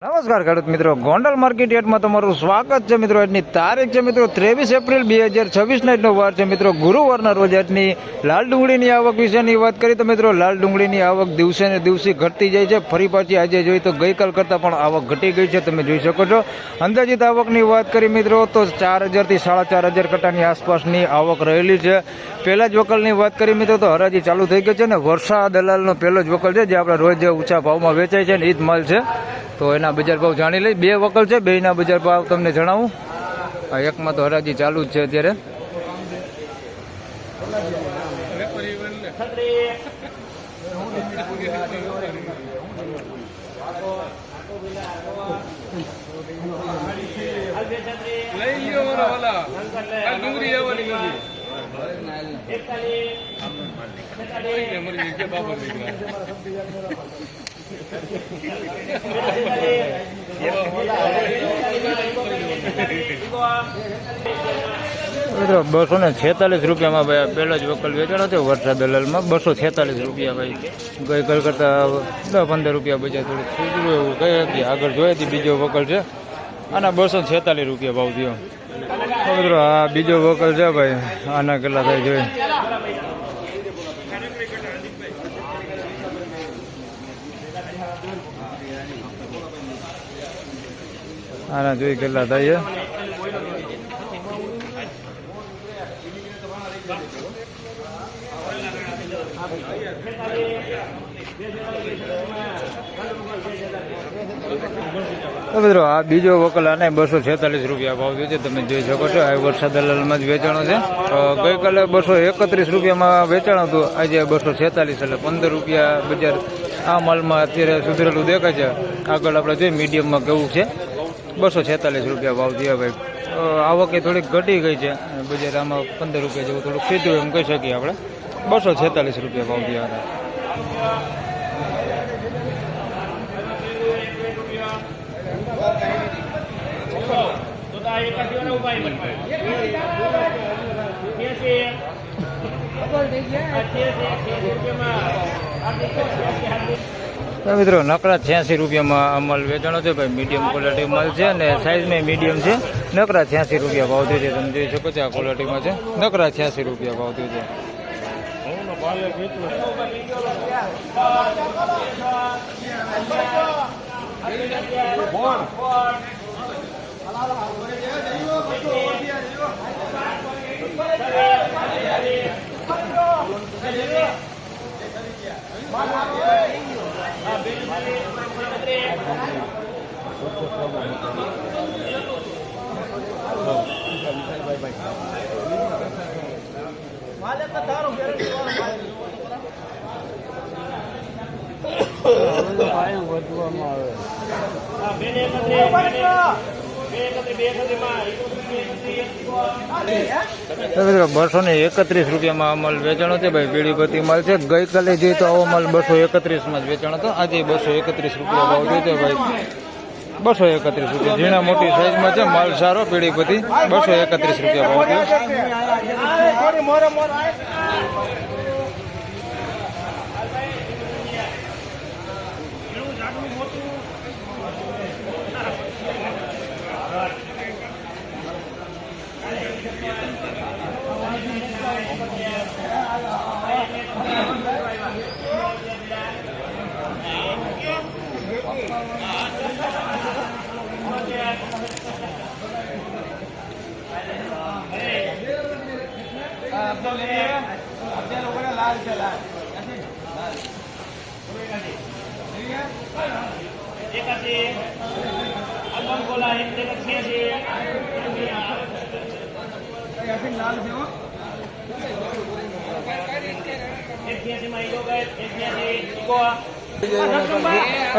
નમસ્કાર ખેડૂત મિત્રો, ગોંડલ માર્કેટ યાર્ડમાં તમારું સ્વાગત છે મિત્રો. આજની તારીખ છે મિત્રો 23 એપ્રિલ 2026 ના વાર છે મિત્રો, ગુરુવારના રોજ. આજની લાલ ડુંગળીની આવક વિશેની વાત કરીએ તો મિત્રો, લાલ ડુંગળીની આવક દિવસે ને દિવસે ઘટતી જાય છે. ફરી પાછી આજે જોઈએ તો ગઈકાલ કરતાં પણ આવક ઘટી ગઈ છે, તમે જોઈ શકો છો. અંદાજિત આવકની વાત કરી મિત્રો તો 4000 થી 4500 કટ્ટાની આસપાસની આવક રહેલી છે. પહેલા જ વકલની વાત કરી મિત્રો તો હરાજી ચાલુ થઈ ગઈ છે ને વર્ષા દલાલનો પહેલો જ વકલ છે, જે આપણે રોજ ઊંચા ભાવમાં વેચાય છે ને એ જ માલ છે. તો એના બજાર ભાવ જાણી લઈ. બે વકલ છે, બેના બજાર ભાવ તમને જણાવું. આ એકમાં તો હરાજી ચાલુ જ છે અત્યારે. મિત્રો 246 રૂપિયામાં ભાઈ પહેલો જ વકલ વેચાણો છે વર્ષા દલાલમાં. 246 રૂપિયા ભાઈ. ગઈકાલ કરતા 10-15 રૂપિયા બજાર થોડું સુધર્યું એવું કહે. આગળ જોયેથી બીજો વકલ છે, આના 246 રૂપિયા ભાવ થયો. મિત્રો આ બીજો વકલ છે ભાઈ, આના કેટલા થાય જોઈએ. આના જોઈ કેટલા થાય છે. મિત્રો આ બીજો વકલ આને 246 રૂપિયા ભાવ થયો છે, તમે જોઈ શકો છો. આ વરસાદ દલાલમાં જ વેચાણો છે. ગઈકાલે 231 રૂપિયામાં વેચાણો હતું, આજે 246, એટલે 15 રૂપિયા બજાર આ માલમાં અત્યારે સુધરેલું દેખાય છે. આગળ આપણે જોઈએ મીડિયમમાં કેવું છે. 246 રૂપિયા ભાવ થયા ભાઈ. આવક એ થોડીક ઘટી ગઈ છે બજાર, આમાં 15 રૂપિયા જેવું થોડુંક સીધું એમ કહી શકીએ આપણે. 246 રૂપિયા ભાવ થયા હતા. મિત્રો નકરા 86 રૂપિયામાં આ માલ વેચાણો છે ભાઈ. મીડિયમ ક્વોલિટી માલ છે અને સાઇઝમાં મીડિયમ છે. નકરા 86 રૂપિયા ભાવ થયો છે, તમે જોઈ શકો છો. આ ક્વોલિટીમાં છે. નકરા 86 રૂપિયા ભાવ થયો છે. મિત્રો 231 રૂપિયામાં અમલ વેચાણો છે ભાઈ. બીડીપતિ માલ છે. ગઈકાલે જોઈએ તો આવો માલ 231માં જ વેચાણો હતો, આજે 231 રૂપિયા ભાવ થયો છે ભાઈ. 231 રૂપિયા. ઝીણા મોટી સાઈઝમાં છે માલ, સારો પીડીપતિ. 231 રૂપિયા ભાવ થયો.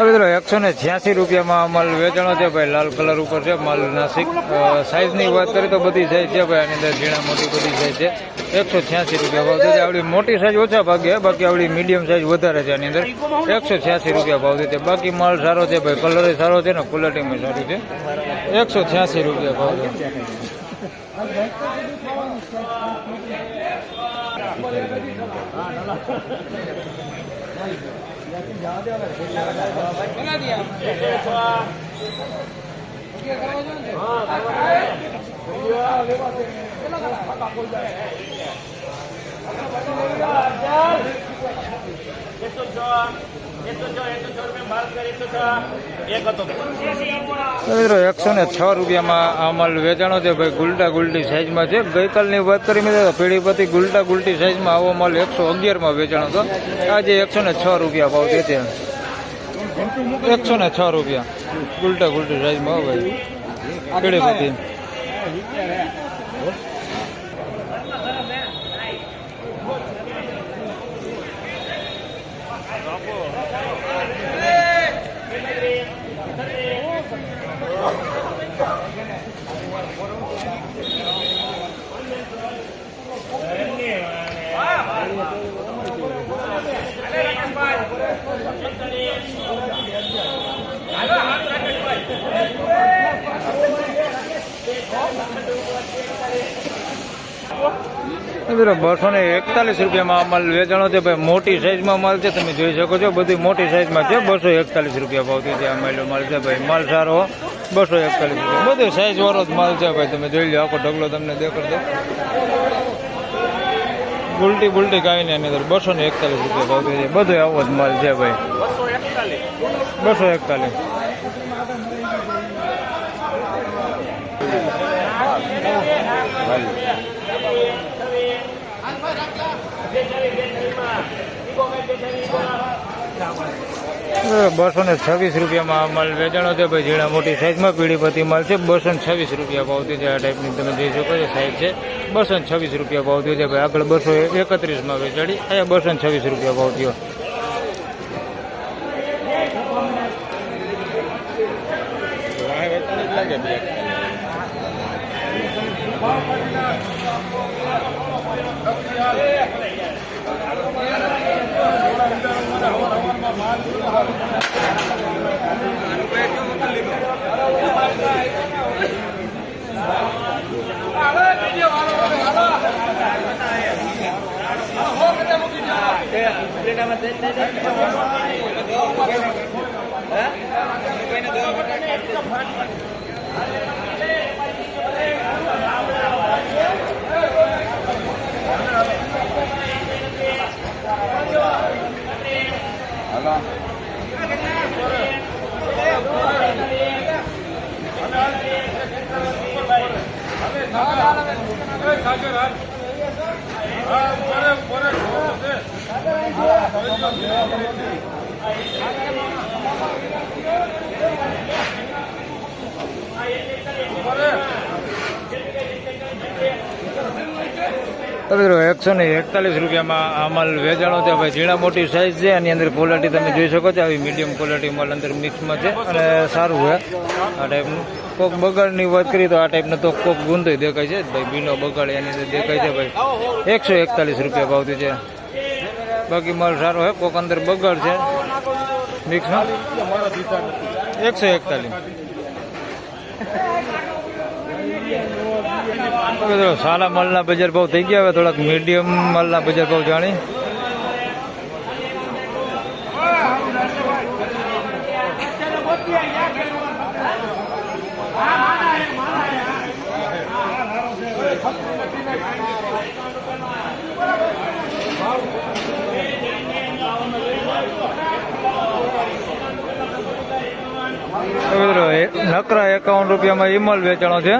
મિત્રો 186 રૂપિયામાં માલ વેચાણો છે ભાઈ. લાલ કલર ઉપર છે માલ, નાસિક. સાઈઝની વાત કરીએ તો બધી સાઈઝ છે ભાઈ. આની અંદર ઝીણા મોટી બધી સાઈઝ છે. 186 રૂપિયા ભાવ છે. આવડી મોટી સાઈઝ ઓછા ભાગે, બાકી આવડી મીડિયમ સાઈઝ વધારે છે. આની અંદર 186 રૂપિયા ભાવ છે. બાકી માલ સારો છે ભાઈ, કલર સારો છે ને ક્વોલિટીમાં સારું છે. 186 રૂપિયા ભાવ છે. મિત્રો 106 રૂપિયામાં આ માલ વેચાણો છે ભાઈ. ગુલટા ગુલટી સાઈઝમાં છે. ગઈકાલની વાત કરી મેં પેઢીપતિ ગુલટા ગુલટી સાઈઝમાં આવો માલ 111માં વેચાણો હતો. આજે 106 રૂપિયા ભાવ છે. 106 રૂપિયા ગુલટા ગુલટી સાઈઝમાં હો ભાઈ પેઢીપતિ. મિત્રો 241 રૂપિયામાં માલ વેચાણો છે ભાઈ. મોટી સાઈઝમાં માલ છે, તમે જોઈ શકો છો. બધી મોટી સાઈઝમાં છે. 241 રૂપિયા ભાવથી છે આ માલ છે ભાઈ. માલ સારો 241 રૂપિયા. બધો સાઈઝ વાળો જ માલ છે ભાઈ. તમે જોઈ લો, આખો ઢગલો તમને દેખાડ દો. ગુલટી બુલટી કાંઈ નહીં એની અંદર 241 રૂપિયા ભાવથી છે. બધો આવો જ માલ છે ભાઈ. 241. બસો ને 26 રૂપિયામાં માલ વેચાણો છે ભાઈ. ઝીણા મોટી સાઈઝમાં પીળીપતિ માલ છે. 226 રૂપિયા ભાવથી છે. આ ટાઈપની તમે જોઈ શકો છો સાઈઝ છે. 226 રૂપિયા ભાવથી છે ભાઈ. આગળ 231માં વેચાડી, અહીંયા 226 રૂપિયા ભાવ થયો. મિત્રો 141 રૂપિયામાં આ માલ વેચાણો છે ભાઈ. ઝીણા મોટી સાઈઝ છે. એની અંદર ક્વોલિટી તમે જોઈ શકો છો. આવી મીડિયમ ક્વોલિટી માલ અંદર મિક્સમાં છે અને સારું છે આ ટાઈપનું. કોક બગાડની વાત કરીએ તો આ ટાઈપનો તો કોક ગુંદો દેખાય છે ભાઈ. બીનો બગાડ એની અંદર દેખાય છે ભાઈ. 141 રૂપિયા ભાવથી છે. બાકી માલ સારો છે. કોક અંદર બગાડ છે મિક્સમાં. 141. સારા માલના બજાર ભાવ થઈ ગયા. હવે થોડાક મીડિયમ માલના બજાર ભાવ જાણી. નકરા 51 રૂપિયામાં ઈમલ વેચાણો છે.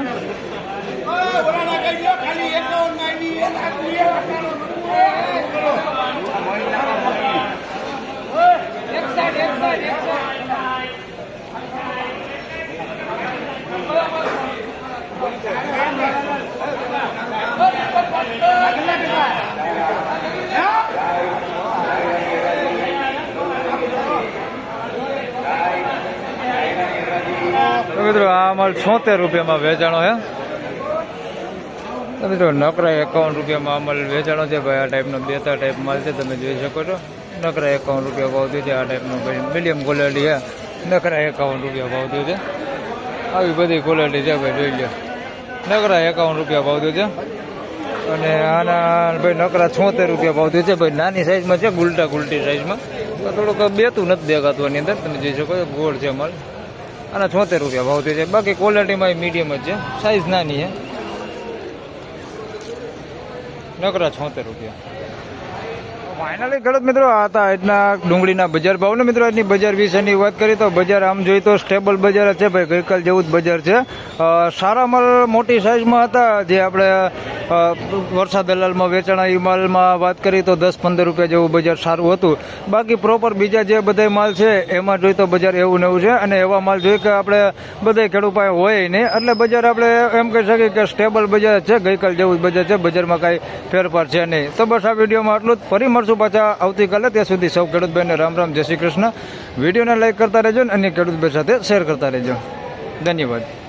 મિત્રો આ માલ 76 રૂપિયામાં વેચાણો છે. મિત્રો નકરા 51 રૂપિયામાં આ માલ વેચાણો છે ભાઈ. આ ટાઈપનો બેતા ટાઈપ માલ છે, તમે જોઈ શકો છો. નકરા 51 રૂપિયા ભાવ થયું છે. આ ટાઈપનો મીડિયમ ક્વોલિટી છે. નકરા 51 રૂપિયા ભાવ થયું છે. આવી બધી ક્વોલિટી છે ભાઈ, જોઈ લો. નકરા 51 રૂપિયા ભાવ થયું છે. અને આના ભાઈ નકરા 76 રૂપિયા ભાવ થયું છે ભાઈ. નાની સાઈઝમાં છે, ગુલટા ગુલટી સાઈઝમાં. થોડુંક બેતું નથી દેખાતું એની અંદર, તમે જોઈ શકો છો. ગોળ છે માલ. અને 76 રૂપિયા ભાવથી છે. બાકી ક્વોલિટીમાં મીડિયમ જ છે, સાઇઝ નાની છે. નકરા 76 રૂપિયા. ફાઇનલી ખેડૂત મિત્રો આ હતા આજના ડુંગળીના બજાર ભાવ ને મિત્રો આજની બજાર વિશેની વાત કરી તો બજાર આમ જોઈએ તો સ્ટેબલ બજાર જ છે ભાઈ, ગઈકાલ જેવું જ બજાર છે. સારા માલ મોટી સાઇઝમાં હતા જે આપણે વરસાદ દલાલમાં વેચાણા એ માલમાં વાત કરી તો 10-15 રૂપિયા જેવું બજાર સારું હતું. બાકી પ્રોપર બીજા જે બધા માલ છે એમાં જોઈએ તો બજાર એવું ને એવું છે, અને એવા માલ જોઈએ કે આપણે બધા ખેડૂત પાસે હોય નહીં, એટલે બજાર આપણે એમ કહી શકીએ કે સ્ટેબલ બજાર છે, ગઈકાલ જેવું જ બજાર છે, બજારમાં કાંઈ ફેરફાર છે નહીં. તો બસ આ વિડીયોમાં આટલું જ. ફરી મળશું પાછા આવતીકાલે. ત્યાં સુધી સૌ ખેડૂતભાઈને રામ રામ, જય શ્રી કૃષ્ણ. વિડીયોને લાઈક કરતા રહેજો અને અન્ય ખેડૂતભાઈ સાથે શેર કરતા રહેજો. ધન્યવાદ.